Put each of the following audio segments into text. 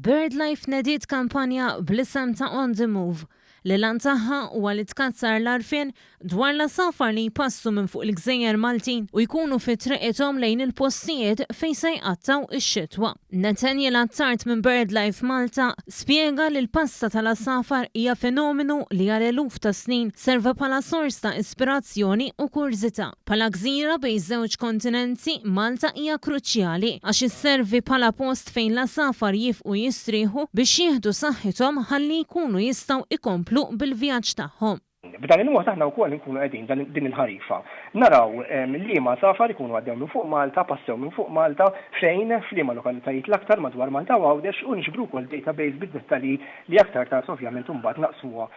BirdLife nediet kampanja bl-isem ta' On the Move li lan tagħha huwa li tkazzar l-arfien dwar l-asafar li jpassu minn fuq il-Gżejjer Maltin u jkunu fi triqithom lejn il-postijiet fejn se jqattaw ix-xitwa. Nathaniel Attart minn BirdLife Malta spjega li l-pasta tal-asafar hija fenomenu li għal eluf ta' snin serva bħala sors ta' ispirazzjoni u kurzità. Bħala gżira bejn żewġ kontinenti, Malta hija kruċjali għax isservi bħala post fejn l-asafar jifqu jistrieħu biex jieħdu saħħithom ħalli jkunu jistgħu ikomplu bil-vjaġġ tagħhom. B'dan il-mod aħna wkoll nkunu qegħdin din il-ħarifa. Naraw liema safar ikunu għaddew minn fuq Malta, passew minn fuq Malta fejn f'liema lokalitajiet l-aktar madwar Malta u Għawdex u nixbru wkoll database bid-dettalji li aktar tard ovvjament imbagħad naqsuha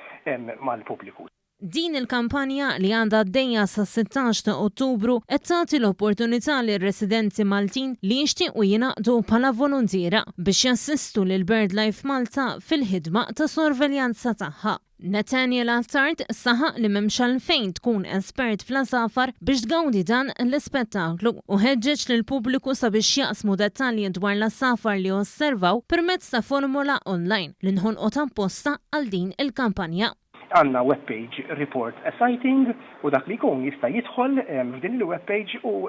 mal-pubbliku. Din il-kampanja li għandha għaddejja sa 16 ta' Ottubru qed tagħti l-opportunità lir-residenti Maltin li jixtiequ jingħaqdu bħala volontiera biex jassistu lil BirdLife Malta fil-ħidma ta' sorveljanza tagħha. Nathaniel Attart saħaq li m'hemmx għalfejn tkun espert fl-asafar biex tgawdi dan l-ispettaklu u ħeġġeġ lill-pubbliku sabiex jaqsmu dettalji dwar l-asafar li osservaw permezz ta' formula online li nħolqu apposta għal din il-kampanja. Għanna webpage report a sighting u dak li jkun jista' jidħol f'din il-webpage u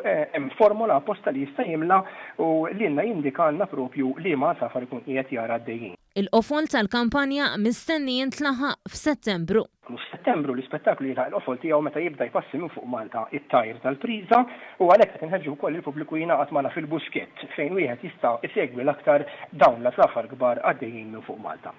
formula apposta li jista' jimla u li lna jindikalna propju li ma safar ikun qiegħed jara għaddejjin. Il-qofol tal-kampanja mistenni jintlaħaq f'Settembru. F'Settembru l-ispettaklu jilħaq il-qofol tiegħu meta jibda jpassi minn fuq Malta it-tajr tal-Priża u għalhekk qed inħeġġu wkoll il-pubbliku jingħaqad magħna fil-buskett fejn wieħed jista' jsegwi l-aktar dawn l-asafar kbar għaddejjin minn fuq Malta.